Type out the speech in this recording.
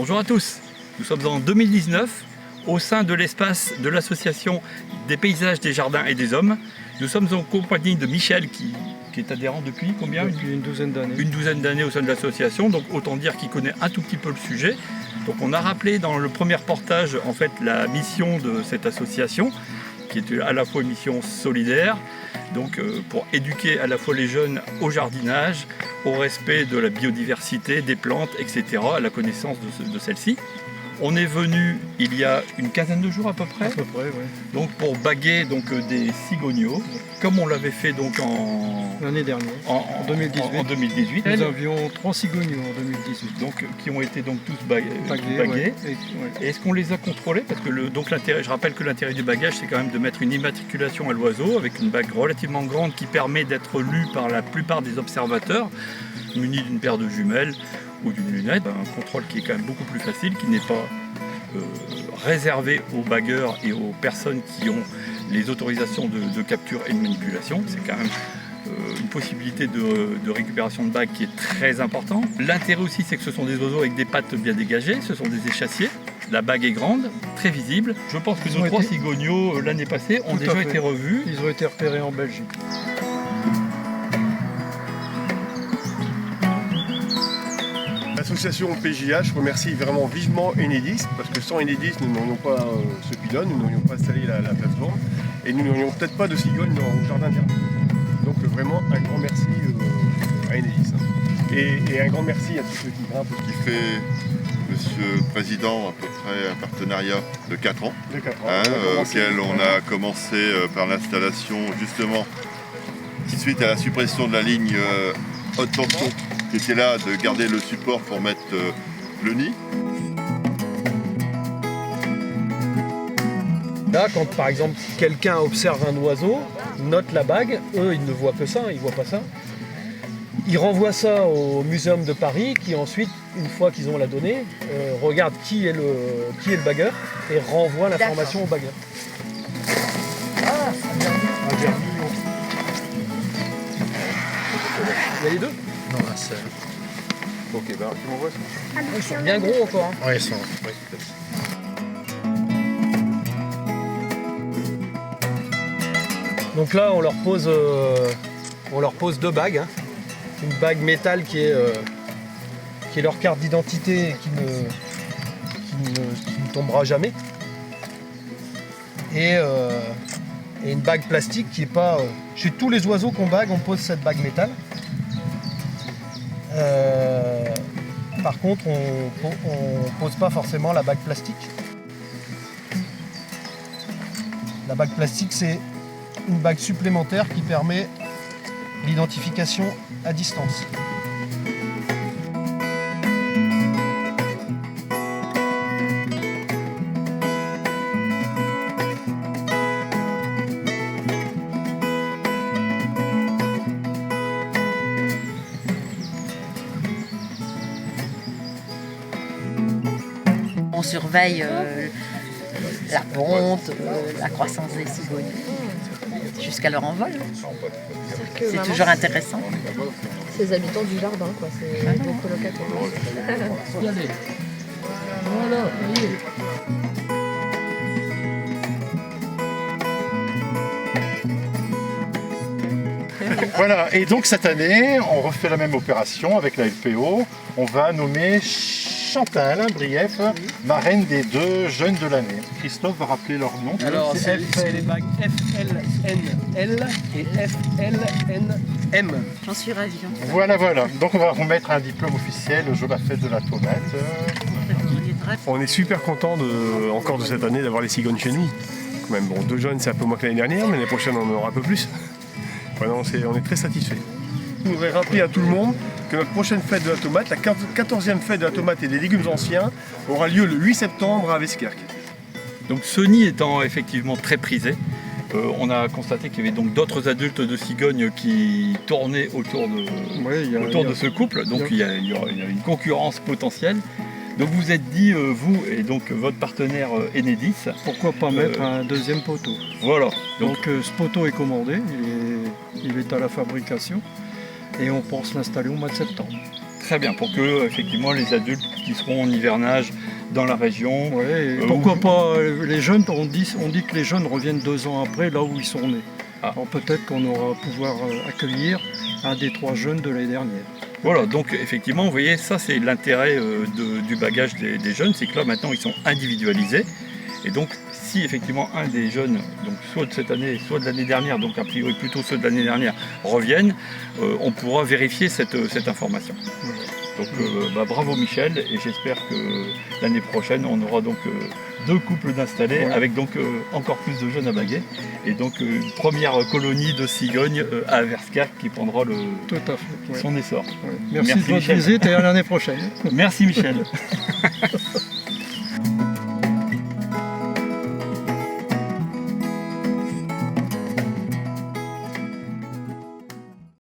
Bonjour à tous, nous sommes en 2019 au sein de l'espace de l'association des paysages, des jardins et des hommes. Nous sommes en compagnie de Michel qui est adhérent depuis combien? Depuis une douzaine d'années. Une douzaine d'années au sein de l'association, donc autant dire qu'il connaît un tout petit peu le sujet. Donc on a rappelé dans le premier reportage en fait la mission de cette association, qui est à la fois une mission solidaire, donc pour éduquer à la fois les jeunes au jardinage, au respect de la biodiversité, des plantes, etc., à la connaissance de celle-ci. On est venu il y a une quinzaine de jours à peu près, Oui. donc pour baguer des cigognos, comme on l'avait fait donc L'année dernière, en 2018. En 2018. Nous avions 3 cigognos en 2018. Donc, qui ont été donc tous bagués. Ouais. Et est-ce qu'on les a contrôlés? Parce que je rappelle que l'intérêt du bagage, c'est quand même de mettre une immatriculation à l'oiseau avec une bague relativement grande qui permet d'être lue par la plupart des observateurs, munie d'une paire de jumelles ou d'une lunette. Un contrôle qui est quand même beaucoup plus facile, qui n'est pas réservé aux bagueurs et aux personnes qui ont les autorisations de capture et de manipulation. C'est quand même une possibilité de récupération de bagues qui est très importante. L'intérêt aussi, c'est que ce sont des oiseaux avec des pattes bien dégagées, ce sont des échassiers. La bague est grande, très visible. Je pense que nos 3 cigognos l'année passée ont déjà été revus. Ils ont été repérés en Belgique. L'association PJH remercie vraiment vivement Enedis, parce que sans Enedis, nous n'aurions pas ce pylône, nous n'aurions pas installé la plateforme, et nous n'aurions peut-être pas de cigognes dans le jardin d'Hermine. Donc vraiment un grand merci à Enedis. Et un grand merci à tous ceux qui grimpent. Qui fait, Monsieur le Président, à peu près un partenariat de 4 ans, auquel on a commencé par l'installation justement suite à la suppression de la ligne haute tension qui était là, de garder le support pour mettre le nid. Là, quand par exemple quelqu'un observe un oiseau, note la bague, eux ils ne voient que ça, ils ne voient pas ça. Ils renvoient ça au Muséum de Paris qui ensuite, une fois qu'ils ont la donnée, regarde qui est le bagueur et renvoie l'information au bagueur. Un germillon. Il y a les deux? Non, là, c'est... Ok, bah tu m'envoies ça. Ils sont bien gros encore. Hein. Ouais, ils sont... Ouais, donc là, on leur pose 2 bagues. Hein. Une bague métal qui est leur carte d'identité et qui ne tombera jamais. Et une bague plastique qui est pas... chez tous les oiseaux qu'on bague, on pose cette bague métal. Par contre, on pose pas forcément la bague plastique. La bague plastique, c'est une bague supplémentaire qui permet l'identification à distance. On surveille la ponte, la croissance des cigognes, jusqu'à leur envol. C'est toujours intéressant. C'est les habitants du jardin, quoi. C'est des colocataires. Regardez. Voilà, voyez. Voilà, et donc cette année, on refait la même opération avec la LPO. On va nommer Chantal Brief, marraine des 2 jeunes de l'année. Christophe va rappeler leur nom. Alors, c'est les bagues FLNL et FLNM. J'en suis ravie. Voilà. Donc on va remettre un diplôme officiel au jour de la fête de la tomate. On est super content encore de cette année d'avoir les cigognes chez nous. Quand même, bon, 2 jeunes c'est un peu moins que l'année dernière, mais l'année prochaine on en aura un peu plus. Voilà, on est très satisfaits. Je voudrais rappeler à tout le monde que notre prochaine fête de la tomate, la 14e fête de la tomate et des légumes anciens, aura lieu le 8 septembre à Weskerk. Donc ce nid étant effectivement très prisé, on a constaté qu'il y avait donc d'autres adultes de cigognes qui tournaient autour de ce couple, donc il y a une concurrence potentielle. Donc vous vous êtes dit, vous et donc votre partenaire Enedis, pourquoi pas mettre un 2e poteau. Voilà. Donc ce poteau est commandé, il est à la fabrication et on pense l'installer au mois de septembre. Très bien, pour que effectivement les adultes qui seront en hivernage dans la région. Ouais, et pourquoi pas les jeunes, on dit que les jeunes reviennent 2 ans après, là où ils sont nés. Ah. Alors peut-être qu'on aura pouvoir accueillir un des 3 jeunes de l'année dernière. Voilà, donc effectivement, vous voyez, ça c'est l'intérêt du bagage des jeunes, c'est que là maintenant ils sont individualisés. Et donc si effectivement un des jeunes, donc soit de cette année, soit de l'année dernière, donc a priori plutôt ceux de l'année dernière, reviennent, on pourra vérifier cette information. Donc bravo Michel, et j'espère que l'année prochaine on aura donc 2 couples d'installés avec donc encore plus de jeunes à baguer. Et donc une première colonie de cigognes à Averskirk qui prendra Tout à fait. son essor. Ouais. Merci de votre Michel. visite et à l'année prochaine. Merci Michel.